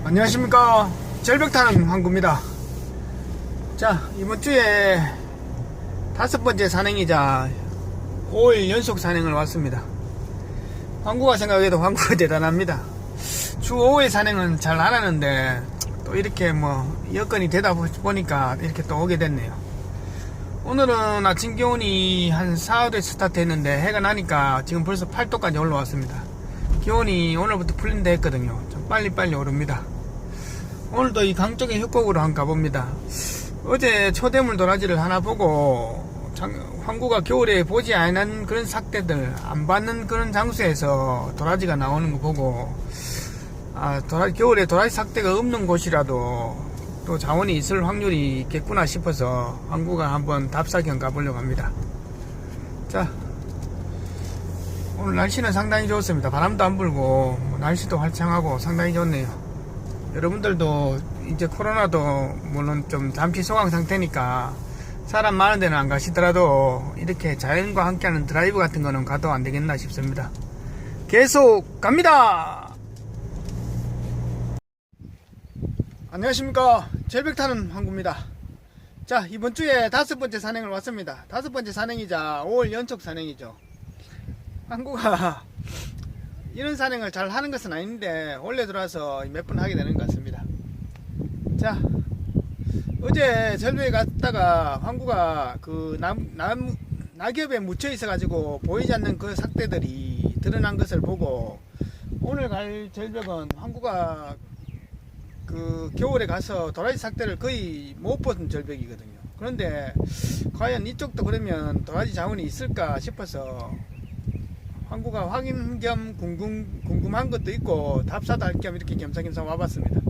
안녕하십니까. 절벽타는 황구입니다. 자, 이번주에 5번째 산행이자 5일 연속 산행을 왔습니다. 황구가 생각해도 황구가 대단합니다. 주 5일 산행은 잘 안 하는데 또 이렇게 여건이 되다 보니까 이렇게 또 오게 됐네요. 오늘은 아침 기온이 한 4, 5도에 스타트 했는데 해가 나니까 지금 벌써 8도까지 올라왔습니다. 기온이 오늘부터 풀린다 했거든요. 좀 빨리빨리 오릅니다. 오늘도 이 강 쪽에 협곡으로 한번 가봅니다. 어제 초대물 도라지를 하나 보고 황구가 겨울에 보지 않은 그런 삭대들, 안 받는 그런 장소에서 도라지가 나오는 거 보고 겨울에 도라지 삭대가 없는 곳이라도 또 자원이 있을 확률이 있겠구나 싶어서 황구가 한번 답사경 가보려고 합니다. 자, 오늘 날씨는 상당히 좋습니다. 바람도 안 불고 날씨도 활창하고 상당히 좋네요. 여러분들도 이제 코로나도 물론 좀 잠시 소강 상태니까 사람 많은 데는 안 가시더라도 이렇게 자연과 함께하는 드라이브 같은 거는 가도 안 되겠나 싶습니다. 계속 갑니다. 안녕하십니까. 절벽타는 황구입니다. 자, 이번 주에 5번째 산행을 왔습니다. 5번째 산행이자 5월 연속 산행이죠. 황구가 이런 산행을 잘 하는 것은 아닌데 원래 들어와서 몇 번 하게 되는 것 같습니다. 자, 어제 절벽에 갔다가 황구가 그 낙엽에 묻혀 있어 가지고 보이지 않는 그 삭대들이 드러난 것을 보고 오늘 갈 절벽은 황구가 그 겨울에 가서 도라지 삭대를 거의 못 본 절벽이거든요. 그런데 과연 이쪽도 그러면 도라지 자원이 있을까 싶어서 황구가 확인 겸 궁금한 것도 있고 답사도 할 겸 이렇게 겸사겸사 와봤습니다.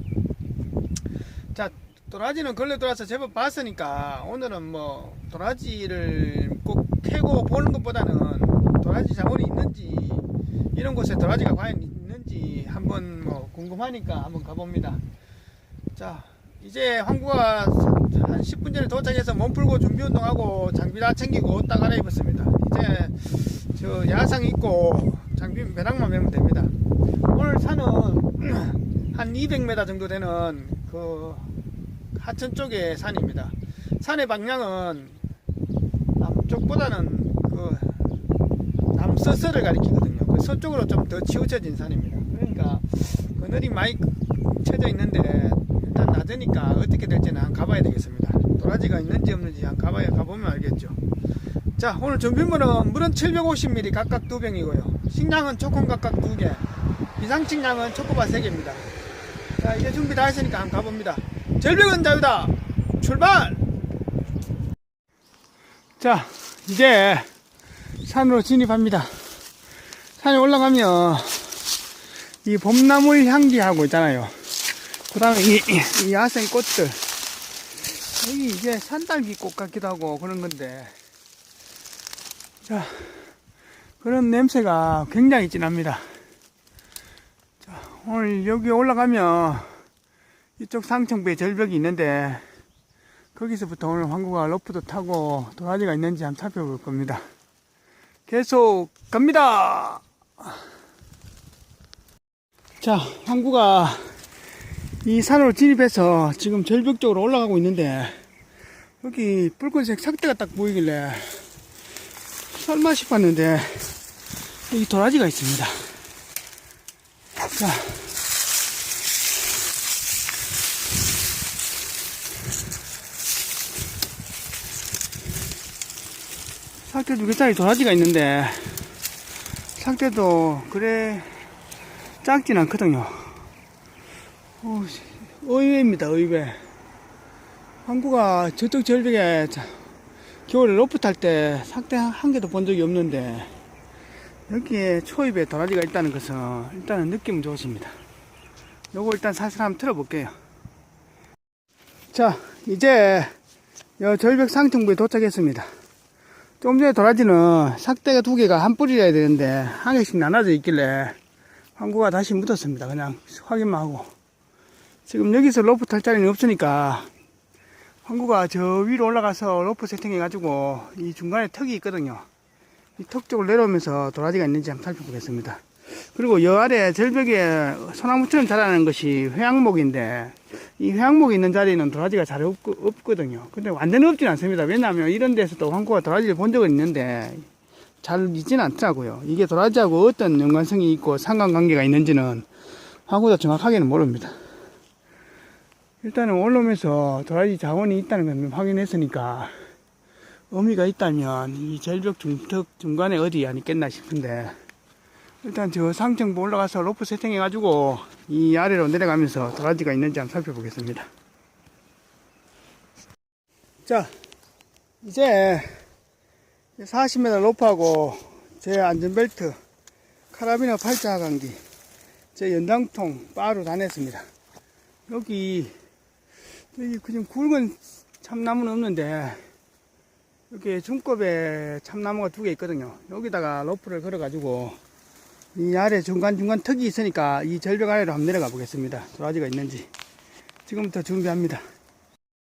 자, 도라지는 걸레 돌아서 제법 봤으니까 오늘은 도라지를 꼭 캐고 보는 것보다는 도라지 자원이 있는지 이런 곳에 도라지가 과연 있는지 한번 궁금하니까 한번 가봅니다. 자, 이제 황구가 한 10분 전에 도착해서 몸 풀고 준비 운동하고 장비 다 챙기고 옷 다 갈아입었습니다. 이제 저 야상 입고 장비 배낭만 메면 됩니다. 오늘 산은 한 200m 정도 되는 그 하천 쪽의 산입니다. 산의 방향은 남쪽보다는 그 남서서를 가리키거든요. 그 서쪽으로 좀 더 치우쳐진 산입니다. 그러니까 그늘이 많이 쳐져 있는데 일단 낮으니까 어떻게 될지는 한번 가봐야 되겠습니다. 도라지가 있는지 없는지 한번 가보면 알겠죠. 자, 오늘 준비물은 물은 750ml 각각 2병이고요. 식량은 초콘 각각 2개, 비상식량은 초코바 3개입니다. 자, 이제 준비 다 했으니까 한번 가봅니다. 절벽은 자유다! 출발! 자, 이제 산으로 진입합니다. 산에 올라가면 이 봄나물 향기하고 있잖아요. 그 다음에 이 야생 꽃들, 여기 이제 산딸기 꽃 같기도 하고 그런 건데, 자, 그런 냄새가 굉장히 진합니다. 자, 오늘 여기 올라가면 이쪽 상청부에 절벽이 있는데 거기서부터 오늘 황구가 로프도 타고 도라지가 있는지 한번 살펴볼 겁니다. 계속 갑니다. 자, 황구가 이 산으로 진입해서 지금 절벽 쪽으로 올라가고 있는데 여기 붉은색 삭대가 딱 보이길래 설마 싶었는데 여기 도라지가 있습니다. 자, 삭대 2개짜리 도라지가 있는데 삭대도 그래 작진 않거든요. 의외입니다. 의외. 황구가 저쪽 절벽에 겨울에 로프 탈 때 삭대 한 개도 본 적이 없는데 여기에 초입에 도라지가 있다는 것은 일단은 느낌은 좋습니다. 요거 일단 사실 한번 틀어볼게요. 자, 이제 요 절벽 상층부에 도착했습니다. 좀 전에 도라지는 삭대가 2개가 한 뿌리여야 되는데 한 개씩 나눠져 있길래 황구가 다시 묻었습니다. 그냥 확인만 하고. 지금 여기서 로프 탈 자리는 없으니까 황구가 저 위로 올라가서 로프 세팅해 가지고 이 중간에 턱이 있거든요. 이 턱 쪽을 내려오면서 도라지가 있는지 한번 살펴보겠습니다. 그리고 여 아래 절벽에 소나무처럼 자라는 것이 회양목인데, 이 회양목이 있는 자리는 도라지가 잘 없거든요. 근데 완전히 없진 않습니다. 왜냐하면 이런 데서도 황구가 도라지를 본 적은 있는데 잘 있지는 않더라고요. 이게 도라지하고 어떤 연관성이 있고 상관관계가 있는지는 황구도 정확하게는 모릅니다. 일단은 올라오면서 도라지 자원이 있다는 걸 확인했으니까 의미가 있다면 이 절벽 중간에 어디 아니겠나 싶은데, 일단 저 상층부 올라가서 로프 세팅해가지고 이 아래로 내려가면서 도라지가 있는지 한번 살펴보겠습니다. 자, 이제 40m 로프하고 제 안전벨트, 카라비너 팔자하강기, 제 연장통 바로 다 냈습니다. 여기 그냥 굵은 참나무는 없는데 여기 중급에 참나무가 2개 있거든요. 여기다가 로프를 걸어가지고 이 아래 중간중간 턱이 있으니까 이 절벽 아래로 한번 내려가 보겠습니다. 도라지가 있는지 지금부터 준비합니다.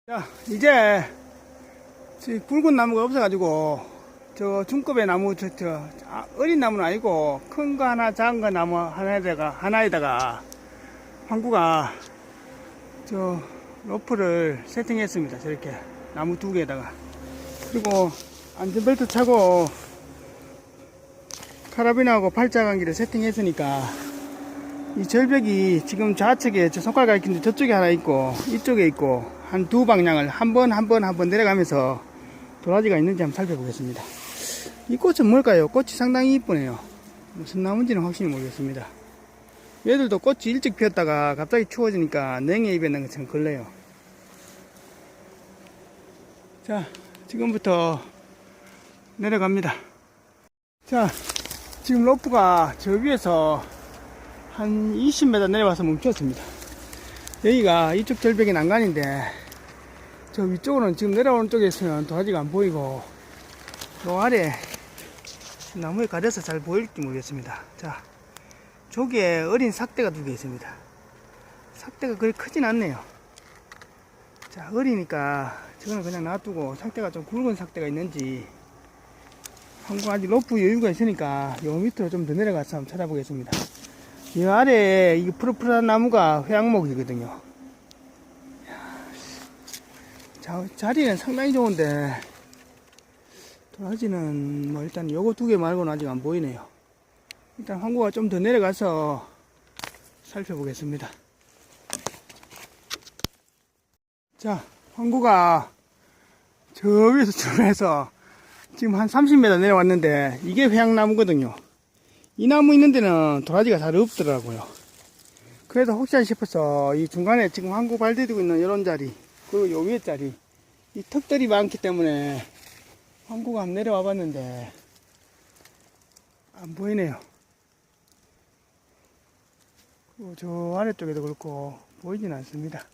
자, 이제 굵은 나무가 없어가지고 저 중급의 나무, 어린 나무는 아니고 큰 거 하나, 작은 거 나무 하나에다가 황구가 저 로프를 세팅했습니다. 저렇게 나무 2개에다가. 그리고 안전벨트 차고 카라비나하고 팔자강기를 세팅했으니까 이 절벽이 지금 좌측에 저 손가락 가리키는데 저쪽에 하나 있고 이쪽에 있고 한 2방향을 한 번 내려가면서 도라지가 있는지 한번 살펴보겠습니다. 이 꽃은 뭘까요? 꽃이 상당히 이쁘네요. 무슨 나무인지는 확실히 모르겠습니다. 얘들도 꽃이 일찍 피었다가 갑자기 추워지니까 냉해 입에는 것처럼 걸려요. 자, 지금부터 내려갑니다. 자, 지금 로프가 저 위에서 한 20m 내려와서 멈췄습니다. 여기가 이쪽 절벽이 난간인데 저 위쪽으로는 지금 내려오는 쪽에서는 도라지가 안 보이고 요 아래 나무에 가려서 잘 보일지 모르겠습니다. 자, 저기에 어린 삭대가 2개 있습니다. 삭대가 그리 크진 않네요. 자, 어리니까 저거는 그냥 놔두고 삭대가 좀 굵은 삭대가 있는지 황구 아직 로프 여유가 있으니까 요 밑으로 좀 더 내려가서 한번 찾아보겠습니다. 이 아래에 이 푸릇푸릇한 나무가 회양목이거든요. 자리는 상당히 좋은데 도라지는 뭐 일단 요거 2개 말고는 아직 안 보이네요. 일단 황구가 좀 더 내려가서 살펴보겠습니다. 자, 황구가 저 위에서 출발해서 지금 한 30m 내려왔는데 이게 회양나무거든요. 이 나무 있는 데는 도라지가 잘 없더라고요. 그래도 혹시나 싶어서 이 중간에 지금 황구 발 디디고 있는 이런 자리, 그리고 요 위에 자리, 이 턱들이 많기 때문에 황구가 한번 내려와 봤는데 안 보이네요. 그리고 저 아래쪽에도 그렇고 보이진 않습니다.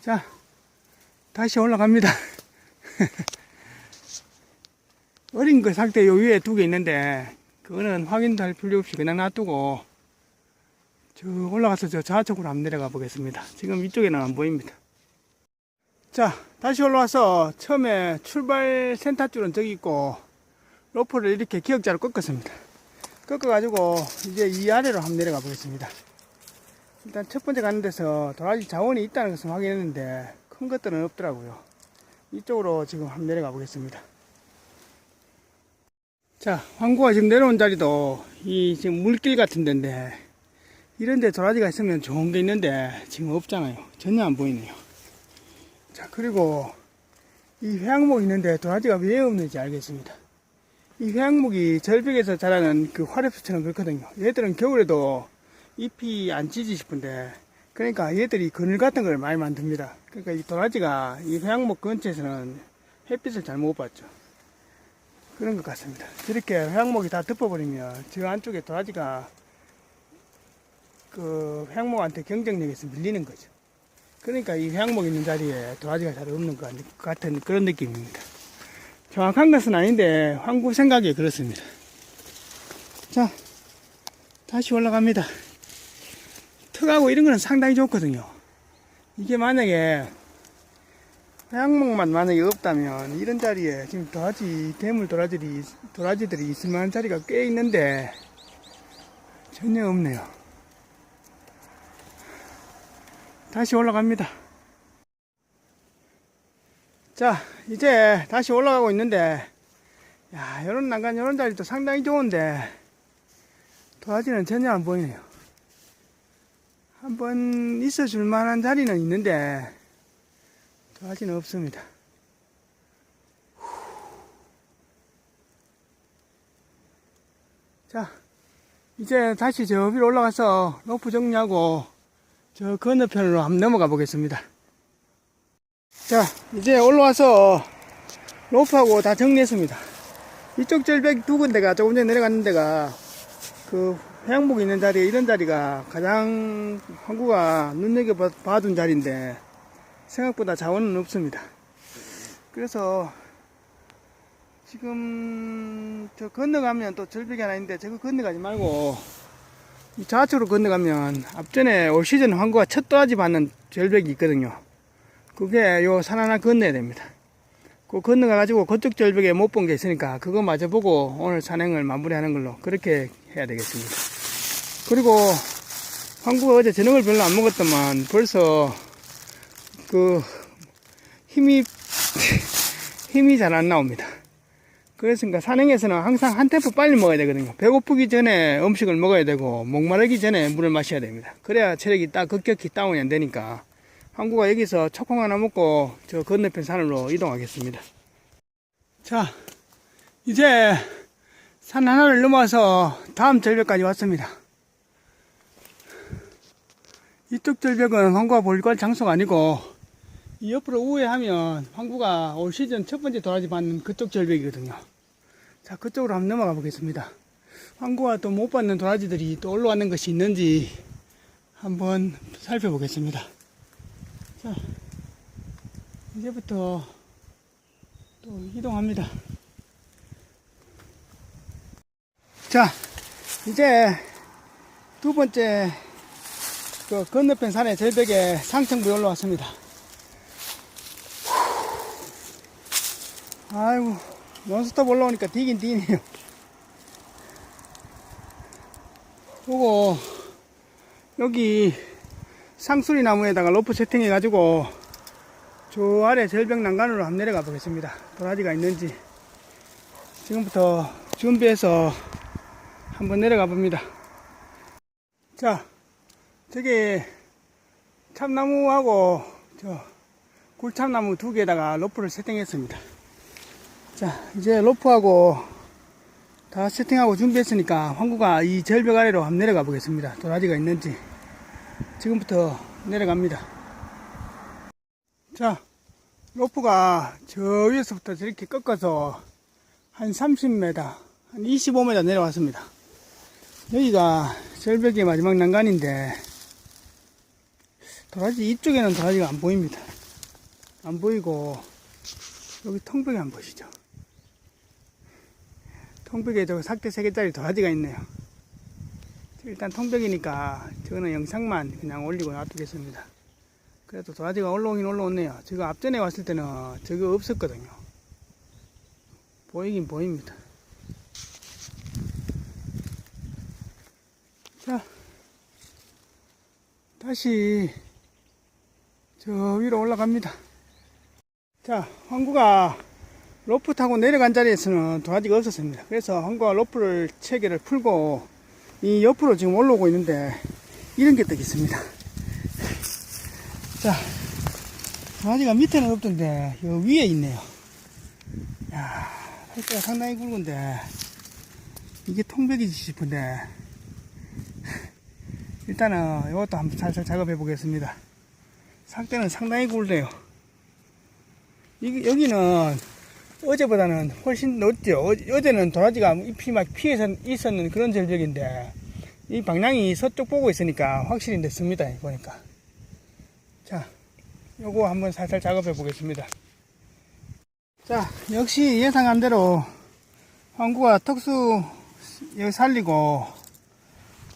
자, 다시 올라갑니다. 어린 거 삭대 요 위에 2개 있는데 그거는 확인도 할 필요 없이 그냥 놔두고 저 올라가서 저 좌측으로 한번 내려가 보겠습니다. 지금 이쪽에는 안 보입니다. 자, 다시 올라와서 처음에 출발 센터줄은 저기 있고 로프를 이렇게 기역자로 꺾었습니다. 꺾어가지고 이제 이 아래로 한번 내려가 보겠습니다. 일단 첫 번째 가는 데서 도라지 자원이 있다는 것을 확인했는데 큰 것들은 없더라고요. 이쪽으로 지금 한번 내려가 보겠습니다. 자, 황구가 지금 내려온 자리도 이 지금 물길 같은 데인데 이런데 도라지가 있으면 좋은 게 있는데 지금 없잖아요. 전혀 안 보이네요. 자, 그리고 이 회양목 있는데 도라지가 왜 없는지 알겠습니다. 이 회양목이 절벽에서 자라는 그 화렵수처럼 그렇거든요. 얘들은 겨울에도 잎이 안 찌지 싶은데, 그러니까 얘들이 그늘 같은 걸 많이 만듭니다. 그러니까 이 도라지가 이 회양목 근처에서는 햇빛을 잘 못 받죠. 그런 것 같습니다. 저렇게 회양목이 다 덮어버리면 저 안쪽에 도라지가 그 회양목한테 경쟁력에서 밀리는 거죠. 그러니까 이 회양목 있는 자리에 도라지가 잘 없는 것 같은 그런 느낌입니다. 정확한 것은 아닌데 황구 생각이 그렇습니다. 자, 다시 올라갑니다. 턱하고 이런 거는 상당히 좋거든요. 이게 만약에 회양목만 만약에 없다면 이런 자리에 지금 대물 도라지들이 있을 만한 자리가 꽤 있는데 전혀 없네요. 다시 올라갑니다. 자, 이제 다시 올라가고 있는데, 야, 요런 난간, 요런 자리도 상당히 좋은데, 도라지는 전혀 안 보이네요. 한번 있어줄 만한 자리는 있는데, 도라지는 없습니다. 자, 이제 다시 저 위로 올라가서 로프 정리하고, 저 건너편으로 한번 넘어가 보겠습니다. 자, 이제 올라와서 로프하고 다 정리했습니다. 이쪽 절벽 두 군데가 조금 전에 내려갔는 데가 그 해양목이 있는 자리에 이런 자리가 가장 항구가 눈여겨봐둔 자리인데 생각보다 자원은 없습니다. 그래서 지금 저 건너가면 또 절벽이 하나 있는데 저거 건너가지 말고 이 좌측으로 건너가면 앞전에 올 시즌 항구가 첫 도라지 받는 절벽이 있거든요. 그게 요 산 하나 건너야 됩니다. 그 건너가가지고 그쪽 절벽에 못 본 게 있으니까 그거 마저 보고 오늘 산행을 마무리하는 걸로 그렇게 해야 되겠습니다. 그리고 항구가 어제 저녁을 별로 안 먹었더만 벌써 그 힘이 잘 안 나옵니다. 그래서 산행에서는 항상 한 템포 빨리 먹어야 되거든요. 배고프기 전에 음식을 먹어야 되고 목마르기 전에 물을 마셔야 됩니다. 그래야 체력이 딱 급격히 다운이 안 되니까 항구가 여기서 초콩 하나 먹고 저 건너편 산으로 이동하겠습니다. 자, 이제 산 하나를 넘어서 다음 절벽까지 왔습니다. 이쪽 절벽은 항구가 볼거할 장소가 아니고 이 옆으로 우회하면 항구가 올 시즌 첫 번째 도라지 받는 그쪽 절벽이거든요. 자, 그쪽으로 한번 넘어가 보겠습니다. 항구가 또 못 받는 도라지들이 또 올라왔는 것이 있는지 한번 살펴보겠습니다. 자, 이제부터 또 이동합니다. 자, 이제 두 번째 그 건너편 산의 절벽에 상층부에 올라왔습니다. 아이고, 논스톱 올라오니까 뛰긴 뛰네요. 보고 여기 상수리 나무에다가 로프 세팅해 가지고 저 아래 절벽 난간으로 한번 내려가 보겠습니다. 도라지가 있는지 지금부터 준비해서 한번 내려가 봅니다. 자, 저기 참나무하고 저 굴참나무 두 개에다가 로프를 세팅했습니다. 자, 이제 로프하고 다 세팅하고 준비했으니까 항구가 이 절벽 아래로 한번 내려가 보겠습니다. 도라지가 있는지 지금부터 내려갑니다. 자, 로프가 저 위에서부터 저렇게 꺾어서 한 30m, 한 25m 내려왔습니다. 여기가 절벽의 마지막 난간인데 도라지 이쪽에는 도라지가 안 보입니다. 안 보이고 여기 통벽에 한번 보시죠. 통벽에 저 삭대 3개짜리 도라지가 있네요. 일단 통벽이니까 저거는 영상만 그냥 올리고 놔두겠습니다. 그래도 도라지가 올라오긴 올라오네요. 저거 앞전에 왔을 때는 저거 없었거든요. 보이긴 보입니다. 자, 다시 저 위로 올라갑니다. 자, 항구가 로프 타고 내려간 자리에서는 도라지가 없었습니다. 그래서 항구가 로프를 체계를 풀고 이 옆으로 지금 올라오고 있는데 이런 게 딱 있습니다. 자, 도라지가 밑에는 없던데 요 위에 있네요. 야, 살대가 상당히 굵은데 이게 통백이지 싶은데 일단은 이것도 한번 살살 작업해 보겠습니다. 상대는 상당히 굵네요. 여기는 어제보다는 훨씬 넓죠. 어제는 도라지가 잎이 막 피해서 있었는 그런 절벽인데 이 방향이 서쪽 보고 있으니까 확실히 늦습니다. 보니까. 자, 요거 한번 살살 작업해 보겠습니다. 자, 역시 예상한 대로 항구가 턱수 여기 살리고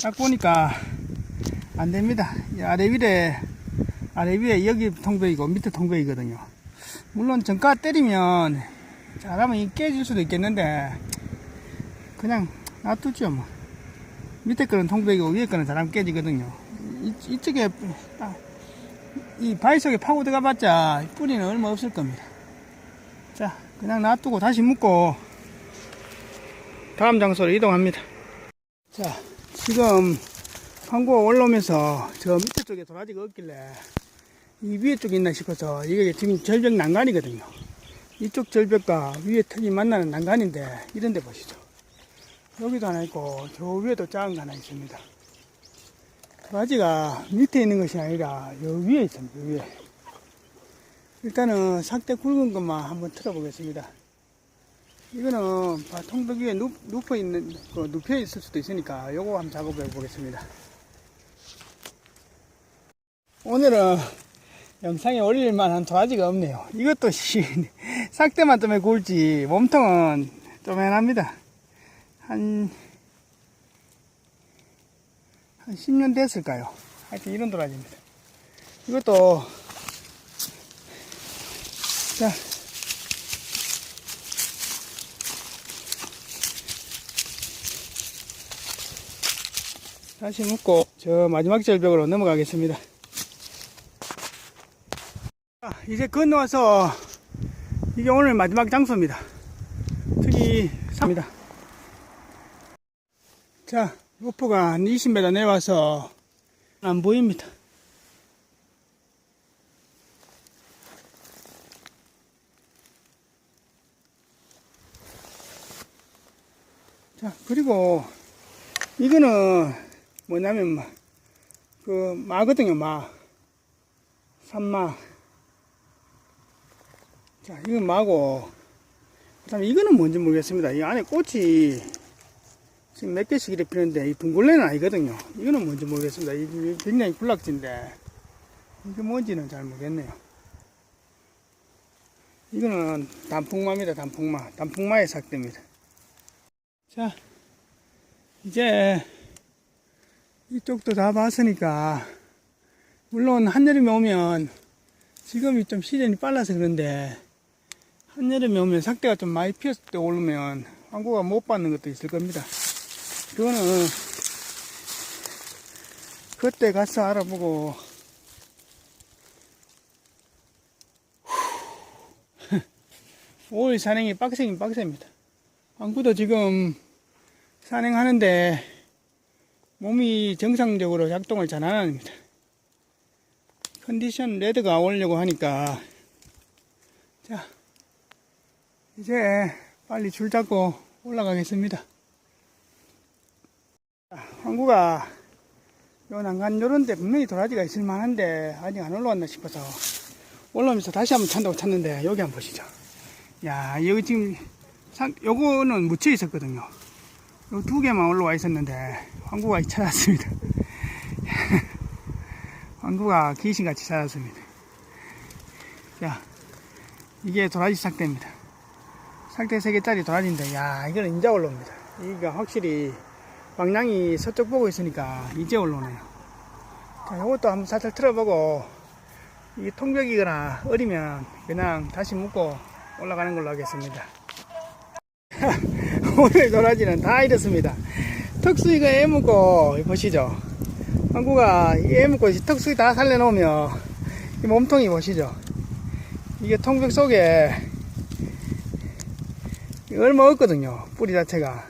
딱 보니까 안됩니다. 아래 위에 여기 통벽이고 밑에 통벽이거든요. 물론 정가 때리면 잘하면 이 깨질 수도 있겠는데 그냥 놔두죠 뭐. 밑에 거는 통백이고 위에 거는 잘하면 깨지거든요. 이쪽에 이 바위 속에 파고 들어가 봤자 뿌리는 얼마 없을 겁니다. 자, 그냥 놔두고 다시 묶고 다음 장소로 이동합니다. 자, 지금 항구가 올라오면서 저 밑에 쪽에 도라지가 없길래 이 위에 쪽에 있나 싶어서 이게 지금 절벽 난간이거든요. 이쪽 절벽과 위에 턱이 만나는 난간인데 이런 데 보시죠. 여기도 하나 있고 저 위에도 작은 거 하나 있습니다. 도라지가 밑에 있는 것이 아니라 여기 위에 있습니다. 여기 위에. 일단은 삭대 굵은 것만 한번 틀어보겠습니다. 이거는 통벽 위에 눕혀 있을 수도 있으니까 요거 한번 작업해 보겠습니다. 오늘은 영상에 올릴 만한 도라지가 없네요. 이것도 삭대만 때문에 굵지 몸통은 쪼맨합니다. 한 10년 됐을까요? 하여튼 이런 도라지입니다. 이것도 자, 다시 묶고 저 마지막 절벽으로 넘어가겠습니다. 자, 이제 건너와서 이게 오늘 마지막 장소입니다. 특이 삽니다. 자, 로프가 한 20m 내려와서 안 보입니다. 자, 그리고 이거는 뭐냐면 그 마거든요. 산마. 자, 이건 마고 그 다음에 이거는 뭔지 모르겠습니다. 이 안에 꽃이 지금 몇 개씩 이렇게 피는데 이 둥글레는 아니거든요. 이거는 뭔지 모르겠습니다. 이게 굉장히 군락지인데 이게 뭔지는 잘 모르겠네요. 이거는 단풍마입니다. 단풍마의 삭대입니다. 자, 이제 이쪽도 다 봤으니까 물론 한여름에 오면 지금이 좀 시즌이 빨라서 그런데 한여름에 오면 삭대가 좀 많이 피었을 때 오르면 항구가 못 받는 것도 있을 겁니다. 그거는 그때 가서 알아보고 5일 산행이 빡세긴 빡셉니다. 항구도 지금 산행하는데 몸이 정상적으로 작동을 잘 안 합니다. 컨디션 레드가 오려고 하니까 자, 이제 빨리 줄 잡고 올라가겠습니다. 항구가 요 난간 요런데 분명히 도라지가 있을 만한데 아직 안 올라왔나 싶어서 올라오면서 다시 한번 찾는다고 찾는데 여기 한번 보시죠. 야, 여기 지금 요거는 묻혀 있었거든요. 요 두 개만 올라와 있었는데 항구가 찾았습니다. 항구가 귀신같이 찾았습니다. 자, 이게 도라지 삭대입니다. 삭대 3개짜리 도라지인데 야, 이거는 이제 올라옵니다. 이게 확실히 방향이 서쪽 보고 있으니까 이제 올라오네요. 자, 요것도 한번 살짝 틀어보고 이게 통벽이거나 어리면 그냥 다시 묶고 올라가는 걸로 하겠습니다. 오늘 도라지는 다 이렇습니다. 턱수이가 애묻고 보시죠. 항구가 애묻고 턱수이 다 살려놓으면 이 몸통이 보시죠. 이게 통벽 속에 얼마 없거든요. 뿌리 자체가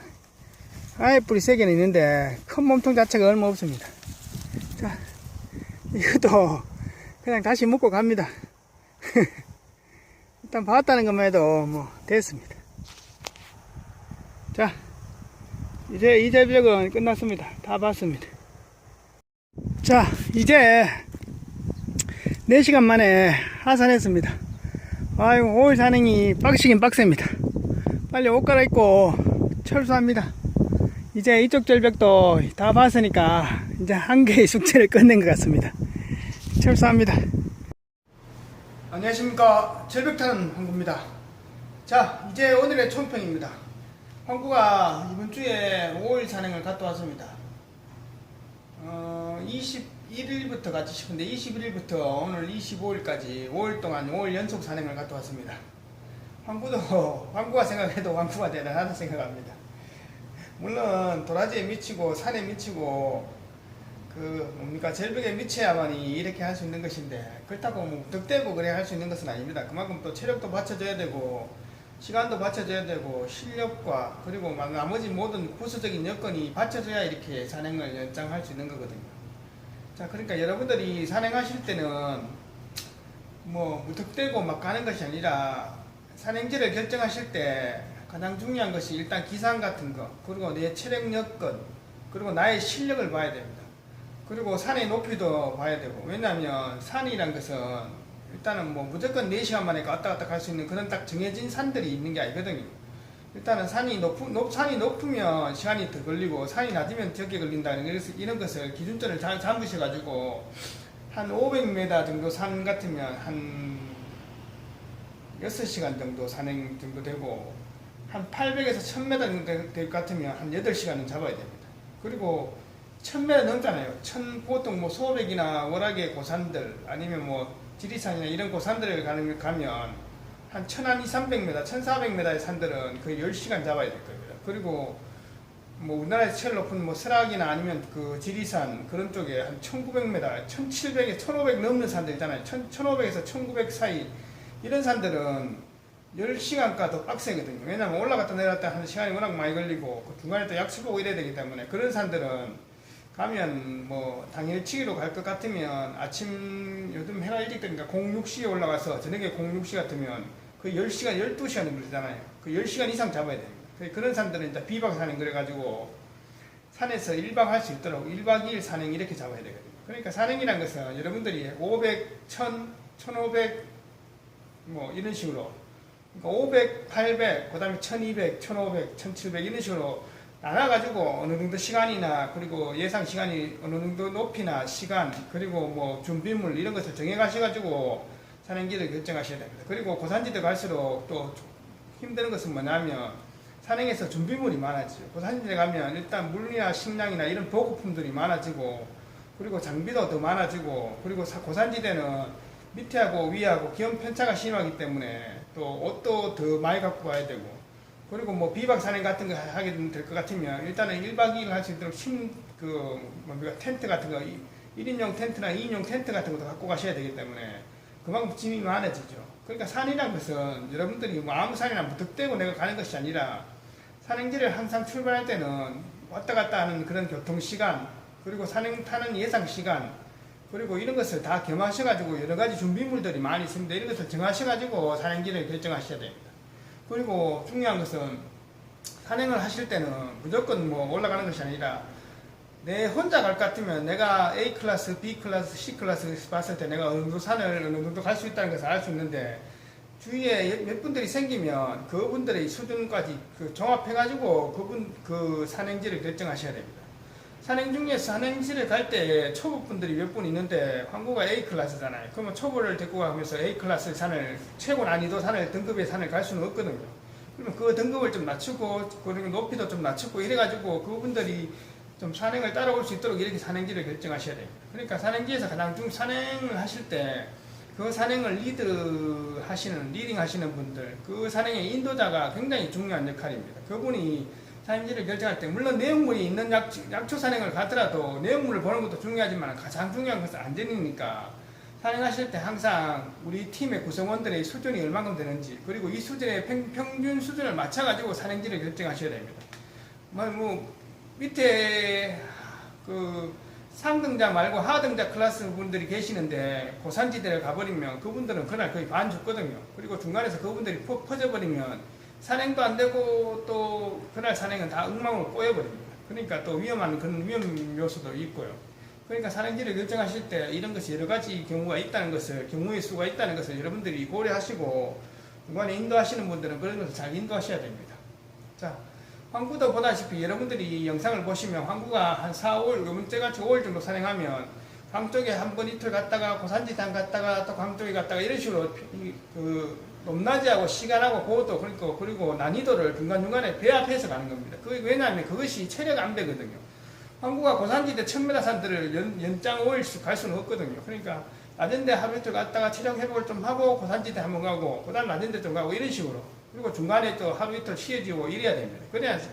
아예 뿌리 3개는 있는데 큰 몸통 자체가 얼마 없습니다. 자, 이것도 그냥 다시 묶고 갑니다. 일단 봤다는 것만 해도 뭐 됐습니다. 자, 이제 이 절벽은 끝났습니다. 다 봤습니다. 자, 이제 4시간 만에 하산했습니다. 아유, 5일 산행이 빡시긴 빡셉니다. 빨리 옷 갈아입고 철수합니다. 이제 이쪽 절벽도 다 봤으니까 이제 한 개의 숙제를 끝낸 것 같습니다. 철수합니다. 안녕하십니까, 절벽타는 황구입니다. 자, 이제 오늘의 총평입니다. 황구가 이번 주에 5일 산행을 갔다 왔습니다. 21일부터 갔지 싶은데 21일부터 오늘 25일까지 5일 동안 5일 연속 산행을 갔다 왔습니다. 황구가 생각해도 황구가 대단하다 생각합니다. 물론 도라지에 미치고 산에 미치고 그 뭡니까 절벽에 미쳐야만이 이렇게 할 수 있는 것인데 그렇다고 뭐 득대고 그래 할 수 있는 것은 아닙니다. 그만큼 또 체력도 받쳐줘야 되고 시간도 받쳐줘야 되고 실력과 그리고 나머지 모든 부수적인 여건이 받쳐줘야 이렇게 산행을 연장할 수 있는 거거든요. 자, 그러니까 여러분들이 산행하실 때는 뭐 무턱대고 막 가는 것이 아니라 산행지를 결정하실 때 가장 중요한 것이 일단 기상 같은 거, 그리고 내 체력 여건, 그리고 나의 실력을 봐야 됩니다. 그리고 산의 높이도 봐야 되고, 왜냐하면 산이란 것은 일단은 뭐 무조건 4시간 만에 왔다 갔다 갈 수 있는 그런 딱 정해진 산들이 있는 게 아니거든요. 일단은 산이 높으면 시간이 더 걸리고 산이 낮으면 적게 걸린다는 이런 것을 기준점을 잘 잡으셔가지고 한 500m 정도 산 같으면 한 6시간 정도 산행 정도 되고 한 800에서 1000m 정도 될 것 같으면 한 8시간은 잡아야 됩니다. 그리고 1000m 넘잖아요. 보통 뭐 소백이나 월악의 고산들 아니면 뭐 지리산이나 이런 고산들을 가면 한 1200, 300m, 1400m의 산들은 거의 10시간 잡아야 될 겁니다. 그리고 뭐 우리나라에서 제일 높은 뭐 설악이나 아니면 그 지리산 그런 쪽에 한 1900m, 1700에 1500 넘는 산들 있잖아요. 1500에서 1900 사이 이런 산들은 10시간가 더 빡세거든요. 왜냐면 올라갔다 내려갔다 하는 시간이 워낙 많이 걸리고 그 중간에 또 약수 보고 이래야 되기 때문에 그런 산들은 가면 뭐 당일치기로 갈 것 같으면 아침 요즘 해가 일찍 뜨니까 06시에 올라가서 저녁에 06시 같으면 거의 10시간, 12시간이 걸리잖아요. 그 10시간 이상 잡아야 됩니다. 그런 산들은 이제 비박 산행 그래가지고 산에서 1박 할 수 있도록 1박 2일 산행 이렇게 잡아야 되거든요. 그러니까 산행이란 것은 여러분들이 500, 1000, 1500 뭐 이런 식으로 그러니까 500, 800, 그 다음에 1200, 1500, 1700 이런 식으로 나눠가지고 어느 정도 시간이나 그리고 예상 시간이 어느 정도 높이나 시간 그리고 뭐 준비물 이런 것을 정해가셔가지고 산행지를 결정하셔야 됩니다. 그리고 고산지대 갈수록 또 힘드는 것은 뭐냐면 산행에서 준비물이 많아지죠. 고산지대 가면 일단 물이나 식량이나 이런 보급품들이 많아지고 그리고 장비도 더 많아지고 그리고 고산지대는 밑에하고 위하고 기온 편차가 심하기 때문에 또 옷도 더 많이 갖고 가야 되고 그리고 뭐 비박 산행 같은 거 하게 될 것 같으면 일단은 1박 2일 할 수 있도록 텐트 같은 거 1인용 텐트나 2인용 텐트 같은 것도 갖고 가셔야 되기 때문에 그만큼 짐이 많아지죠. 그러니까 산이란 것은 여러분들이 뭐 아무 산이나 무턱대고 내가 가는 것이 아니라 산행지를 항상 출발할 때는 왔다 갔다 하는 그런 교통시간 그리고 산행 타는 예상 시간 그리고 이런 것을 다 겸하셔가지고 여러 가지 준비물들이 많이 있습니다. 이런 것을 정하셔가지고 산행지를 결정하셔야 됩니다. 그리고 중요한 것은 산행을 하실 때는 무조건 뭐 올라가는 것이 아니라 내 혼자 갈 것 같으면 내가 A 클래스, B 클래스, C 클래스 봤을 때 내가 어느 정도 산을 어느 정도 갈 수 있다는 것을 알 수 있는데 주위에 몇 분들이 생기면 그분들의 수준까지 종합해가지고 그 산행지를 결정하셔야 됩니다. 산행 중에서 산행지를 갈 때 초보분들이 몇 분 있는데 황구가 A 클래스잖아요. 그러면 초보를 데리고 가면서 A 클래스 산을 최고 난이도 산을 등급의 산을 갈 수는 없거든요. 그러면 그 등급을 좀 낮추고 그리고 높이도 좀 낮추고 이래가지고 그분들이 좀 산행을 따라올 수 있도록 이렇게 산행지를 결정하셔야 됩니다. 그러니까 산행지에서 가장 산행을 하실 때 그 산행을 리딩 하시는 분들 그 산행의 인도자가 굉장히 중요한 역할입니다. 그분이 산행지를 결정할 때 물론 내용물이 있는 약초 산행을 가더라도 내용물을 보는 것도 중요하지만 가장 중요한 것은 안전이니까 산행하실 때 항상 우리 팀의 구성원들의 수준이 얼마큼 되는지 그리고 이 수준의 평균 수준을 맞춰가지고 산행지를 결정하셔야 됩니다. 뭐 밑에 그 상등자 말고 하등자 클래스 분들이 계시는데 고산지대를 가버리면 그분들은 그날 거의 반 죽거든요. 그리고 중간에서 그분들이 퍼져버리면 산행도 안 되고 또 그날 산행은 다 엉망으로 꼬여버립니다. 그러니까 또 위험한 그런 위험 요소도 있고요. 그러니까 산행지를 결정하실 때 이런 것이 여러 가지 경우의 수가 있다는 것을 여러분들이 고려하시고 중간에 인도하시는 분들은 그런 것을 잘 인도하셔야 됩니다. 자, 황구도 보다시피 여러분들이 이 영상을 보시면 황구가 한 4, 5일, 요번째같이 5일 정도 산행하면 강쪽에 한 번 이틀 갔다가 고산지단 갔다가 또 강쪽에 갔다가 이런 식으로 높낮이하고 시간하고 고도 그리고 난이도를 중간중간에 배합해서 가는 겁니다. 왜냐하면 그것이 체력 안배거든요. 항구가 고산지대 1000m 산들을 연장 5일씩 갈 수는 없거든요. 그러니까 낮은 데 하루 이틀 갔다가 체력 회복을 좀 하고 고산지대 한번 가고 그다음 낮은 데 좀 가고 이런 식으로, 그리고 중간에 또 하루 이틀 쉬어지고 이래야 됩니다.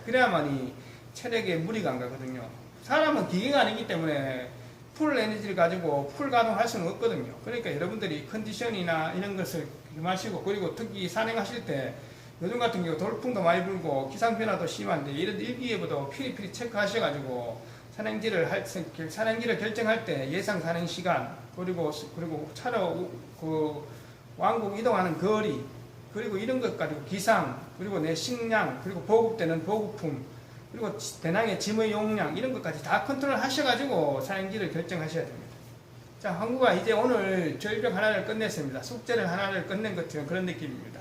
그래야만이 체력에 무리가 안 가거든요. 사람은 기계가 아니기 때문에 풀 에너지를 가지고 풀 가동할 수는 없거든요. 그러니까 여러분들이 컨디션이나 이런 것을 마시고, 그리고 특히 산행하실 때 요즘 같은 경우 돌풍도 많이 불고 기상변화도 심한데 이런 일기예보도 피리피리 체크하셔가지고 산행지를 결정할 때 예상 산행 시간, 그리고 차로 왕복 이동하는 거리, 그리고 이런 것 가지고 기상, 그리고 내 식량, 그리고 보급되는 보급품, 그리고 배낭의 짐의 용량, 이런 것까지 다 컨트롤 하셔가지고 산행지를 결정하셔야 됩니다. 자, 항구가 이제 오늘 절벽 하나를 끝냈습니다. 숙제를 하나를 끝낸 것 같은 그런 느낌입니다.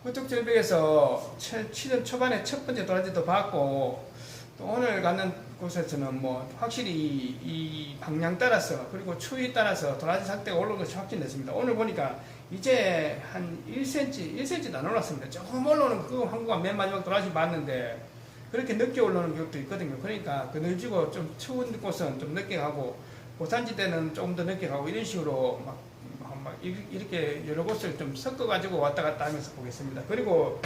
그쪽 절벽에서 시즌 초반에 첫 번째 도라지도 봤고, 또 오늘 가는 곳에서는 뭐 확실히 이 방향 따라서, 그리고 추위 따라서 도라지 상태가 올라오는 것이 확진됐습니다. 오늘 보니까 이제 한 1cm도 안 올랐습니다. 조금 올라오는 그 항구가 맨 마지막 도라지 봤는데 그렇게 늦게 올라오는 경우도 있거든요. 그러니까 그늘지고 좀 추운 곳은 좀 늦게 가고 고산지대는 조금 더 늦게 가고 이런 식으로 막 이렇게 여러 곳을 좀 섞어가지고 왔다 갔다 하면서 보겠습니다. 그리고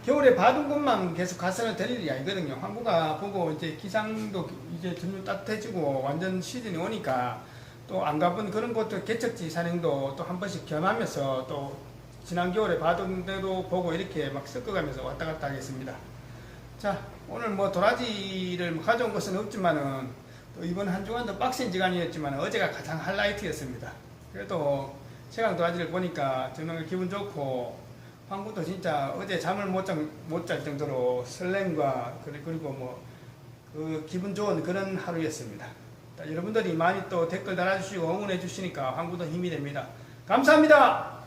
겨울에 봐둔 곳만 계속 가서는 될 일이 아니거든요. 항구가 보고 이제 기상도 이제 점점 따뜻해지고 완전 시즌이 오니까 또 안 가본 그런 곳들 개척지 산행도 또 한 번씩 겸하면서 또 지난 겨울에 봐둔 데도 보고 이렇게 막 섞어가면서 왔다 갔다 하겠습니다. 자, 오늘 뭐 도라지를 가져온 것은 없지만은 또 이번 한 주간도 빡센 시간이었지만 어제가 가장 하이라이트였습니다. 그래도 최강 도라지를 보니까 정말 기분 좋고, 항구도 진짜 어제 잠을 못 잘 정도로 설렘과 그리고 뭐 그 기분 좋은 그런 하루였습니다. 여러분들이 많이 또 댓글 달아주시고 응원해 주시니까 항구도 힘이 됩니다. 감사합니다.